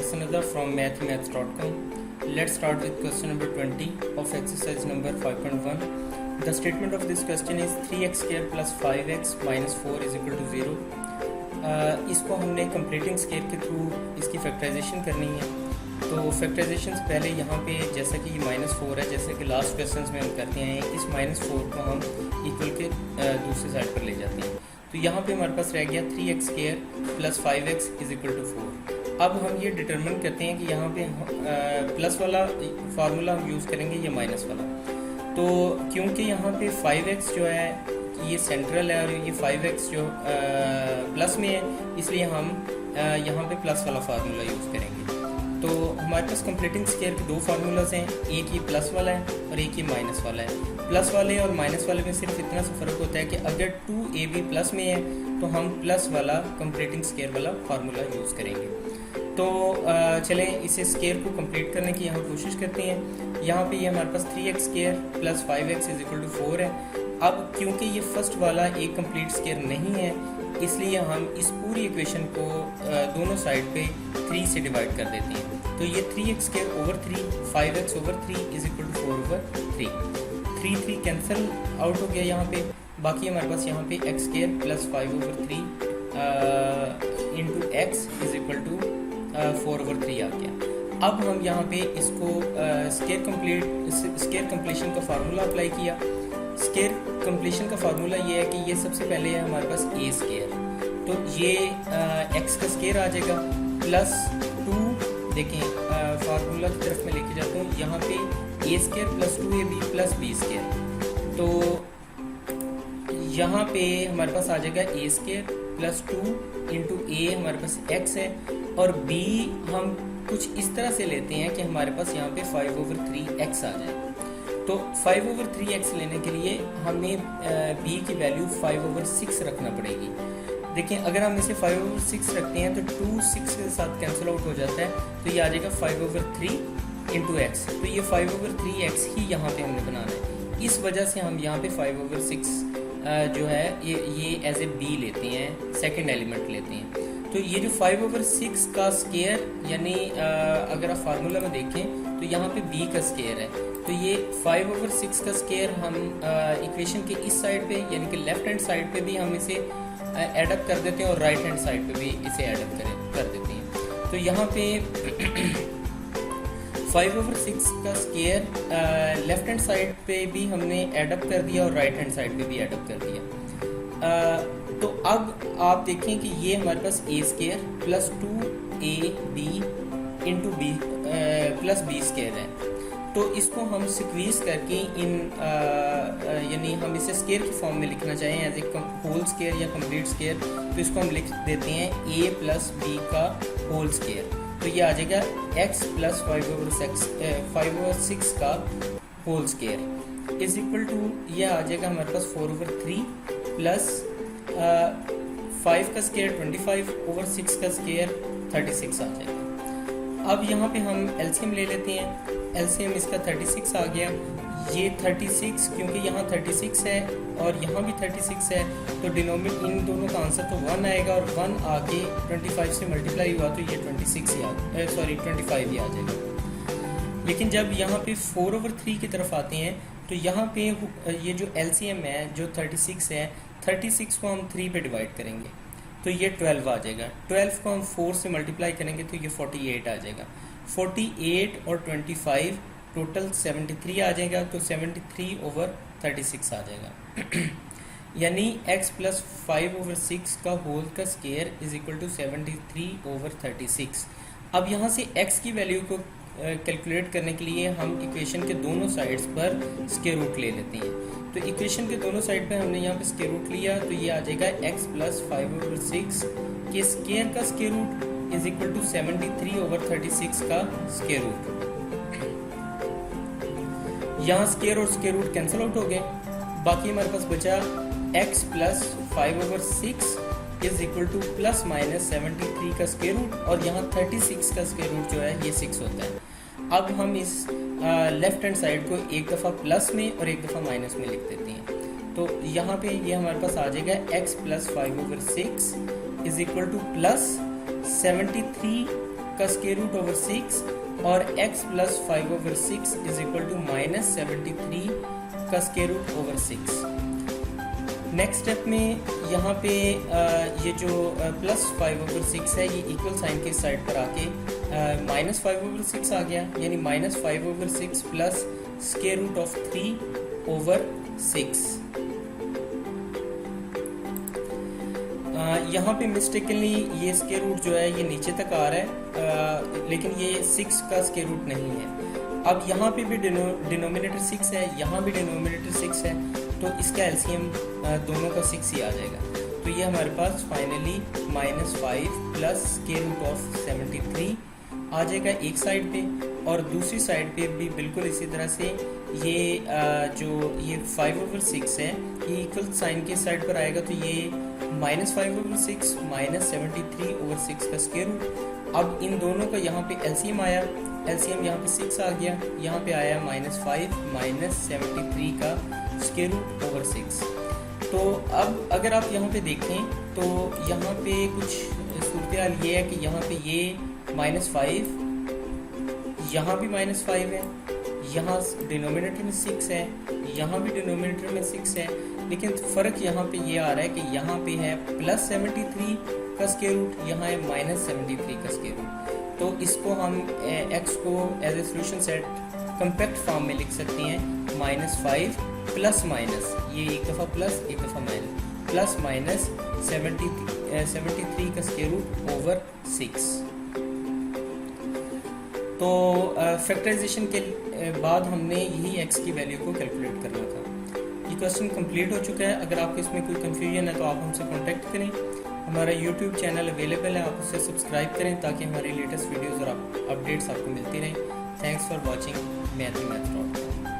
Sanada from mathemaths.com. Let's start with question number 20 of exercise number 5.1. The statement of this question is 3x square plus 5x minus 4 is equal to 0. इसको हमने completing square के through इसकी factorisation करनी है। तो factorisation से पहले यहाँ पे जैसा कि ये -4 है, जैसे कि लास्ट क्वेश्चंस में हम करते हैं, इस -4 को हम इक्वल के दूसरी साइड पर ले जाते हैं। तो यहाँ पे हमारे पास रह गया 3x square plus 5x is equal to 4। अब हम ये डिटरमिन करते हैं कि यहाँ पे प्लस वाला फार्मूला हम यूज़ करेंगे या माइनस वाला। तो क्योंकि यहाँ पे 5x जो है ये सेंट्रल है और ये 5x जो प्लस में है, इसलिए हम यहाँ पे प्लस वाला फार्मूला यूज़ करेंगे। तो हमारे पास कंप्लीटिंग स्केयर के दो फार्मूलाज हैं, एक ये प्लस वाला है और एक ये माइनस वाला है। प्लस वाले और माइनस वाले में सिर्फ इतना सा फ़र्क होता है कि अगर 2ab प्लस में है तो हम प्लस वाला कंप्लीटिंग स्केयर वाला फार्मूला यूज़ करेंगे। तो चलें इसे स्केयर को कंप्लीट करने की यहाँ कोशिश करते हैं। यहाँ पे ये हमारे पास 3x square plus 5x is equal to 4 है। अब क्योंकि ये फर्स्ट वाला एक कंप्लीट स्केयर नहीं है, इसलिए हम इस पूरी इक्वेशन को दोनों साइड पे 3 से डिवाइड कर देते हैं। तो ये 3x square over 3, 5x over 3 is equal to 4 over 3। 3 cancel out हो गया यहाँ पे, बाकी हमारे पास यहाँ पे x square plus 5 over 3 into x is equal to 4 over 3 आ गया। अब हम यहाँ पे इसको स्केयर कंप्लीशन का फार्मूला अप्लाई किया। स्केयर कंप्लीशन का फार्मूला ये है कि ये सबसे पहले है हमारे पास a स्केयर, तो ये x का स्केयर आ जाएगा प्लस 2। देखें फार्मूला की तरफ मैं लेके जाता हूँ, यहाँ पे a square plus 2ab plus b square. तो यहाँ पे हमारे पास आ जाएगा a square plus 2 into a हमारे पास x है और b हम कुछ इस तरह से लेते हैं कि हमारे पास यहाँ पे 5 ओवर 3x आ जाए। तो 5 ओवर 3x लेने के लिए हमें b की वैल्यू 5 ओवर 6 रखना पड़ेगी। देखिए अगर हम इसे 5 ओवर 6 रखते हैं तो 2 6 के साथ कैंसिल आउट हो जाता है, तो ये आ जाएगा 5 ओवर 3 इंटू एक्स। तो ये 5 ओवर 3x ही यहाँ पे हमने बनाना है। इस वजह से हम यहाँ पे 5 ओवर 6 जो है ये एज ए b लेते हैं, सेकेंड एलिमेंट लेते हैं। तो ये जो 5 ओवर 6 का स्केयर यानी अगर आप फार्मूला में देखें तो यहाँ पे b का स्केयर है, तो ये 5 ओवर 6 का स्केयर हम इक्वेशन के इस साइड पे यानी कि लेफ्ट हैंड साइड पे भी हम इसे एडअप कर देते हैं और राइट हैंड साइड पे भी इसे एडअप कर देते हैं। तो यहाँ पे 5 ओवर 6 का स्केयर लेफ्ट हैंड साइड पे भी हमने एडअप कर दिया और राइट हैंड साइड पे भी एडअप कर दिया। तो अब आप देखें कि ये हमारे पास a square plus 2ab into b plus b square है। तो इसको हम सिक्वीज करके इन यानी हम इसे स्केयर की फॉर्म में लिखना चाहें एज ए होल स्केयर या कंप्लीट स्केयर, तो इसको हम लिख देते हैं a प्लस b का होल स्केयर। तो ये आ जाएगा x प्लस 5 ओवर 6 का whole square is equal to ये आ जाएगा हमारे पास 4 ओवर 3 प्लस 5 का स्केयर 25 ओवर 6 का स्केयर 36 आ जाएगा। अब यहाँ पे हम एलसीएम ले लेते हैं। एलसीएम इसका 36 आ गया। ये 36 क्योंकि यहाँ 36 है और यहाँ भी 36 है, तो डिनोमिनेटर इन दोनों का आंसर तो 1 आएगा और 1 आगे 25 से मल्टीप्लाई हुआ तो ये 25 ही आ जाएगा। लेकिन जब यहाँ पे 4 ओवर 3 की तरफ आते हैं तो यहाँ पे ये जो एलसीएम है जो 36 है, 36 को हम 3 पे डिवाइड करेंगे तो ये 12 आ जाएगा। 12 को हम 4 से मल्टीप्लाई करेंगे तो ये 48 आ जाएगा। 48 और 25 टोटल 73 आ जाएगा, तो 73 ओवर 36 आ जाएगा। यानी x प्लस 5 ओवर 6 का होल का square is equal to 73 over 36। अब यहाँ से x की वैल्यू को कैलकुलेट करने के लिए हम इक्वेशन के दोनों साइड्स पर स्क्वायर रूट ले लेते हैं। तो इक्वेशन के दोनों साइड पे हमने यहाँ पे स्क्वायर रूट लिया, तो ये आ जाएगा x प्लस 5 ओवर 6 के स्क्वायर का square root is equal to 73 over 36 का स्क्वायर रूट। यहाँ स्क्वायर और स्क्वायर रूट कैंसिल आउट हो गए, बाकी हमारे पास बचा x plus 5 over 6 is equal to plus minus 73 का स्क्वायर रूट और यहाँ 36 का स्क्वायर रूट जो है ये 6 होता है। अब हम इस लेफ्ट हैंड साइड को एक दफ़ा प्लस में और एक दफ़ा माइनस में लिख देते हैं। तो यहाँ पे ये हमारे पास आ जाएगा x plus 5 over 6 is equal to plus 73 का स्क्वायर रूट ओवर 6 और x plus 5 over 6 is equal to minus 73 का square root over 6। Next step में यहाँ पे ये जो प्लस 5 ओवर 6 है ये इक्वल साइन के साइड पर आके माइनस 5 ओवर 6 आ गया, यानी minus 5 over 6 plus square root of 3 over 6। यहाँ पे मिस्टेकनली ये स्क्वायर रूट जो है ये नीचे तक आ रहा है, लेकिन ये 6 का स्क्वायर रूट नहीं है। अब यहाँ पे भी डिनोमिनेटर 6 है, यहाँ भी डिनोमिनेटर 6 है, तो इसका एलसीएम दोनों का 6 ही आ जाएगा। तो ये हमारे पास finally minus 5 plus square root of 73 आ जाएगा एक साइड पे, और दूसरी साइड पे भी बिल्कुल इसी तरह से ये जो ये 5 ओवर 6 है ये इक्वल साइन के साइड पर आएगा, तो ये माइनस 5 ओवर 6 माइनस 73 ओवर 6 का स्क्वायर रूट। अब इन दोनों का यहाँ पे एलसीएम आया, एलसीएम यहाँ पे 6 आ गया, यहाँ पे आया माइनस 5 माइनस 73 का स्क्वायर रूट ओवर 6। तो अब अगर आप यहाँ पे देखें तो यहाँ पे कुछ सूरत हाल ये है कि यहाँ पे ये माइनस 5, यहाँ भी माइनस 5 है, यहाँ डिनोमिनेटर में 6 है, यहाँ भी डिनोमिनेटर में 6 है, लेकिन फ़र्क यहाँ पे ये आ रहा है कि यहाँ पे है प्लस 73 का स्क्वायर रूट, यहाँ है माइनस 73 का स्क्वायर रूट। तो इसको हम x को as a solution set compact form में लिख सकते हैं माइनस 5 प्लस माइनस, ये एक दफ़ा प्लस एक दफ़ा माइनस, प्लस माइनस 73 का स्क्वायर रूट ओवर 6। तो फैक्टराइजेशन के बाद हमने यही x की वैल्यू को कैलकुलेट करना था। ये क्वेश्चन कंप्लीट हो चुका है। अगर आपको इसमें कोई कंफ्यूजन है तो आप हमसे कांटेक्ट करें। हमारा यूट्यूब चैनल अवेलेबल है, आप उसे सब्सक्राइब करें ताकि हमारी लेटेस्ट वीडियोज़ और अपडेट्स आपको मिलती रहें। Thanks for watching math.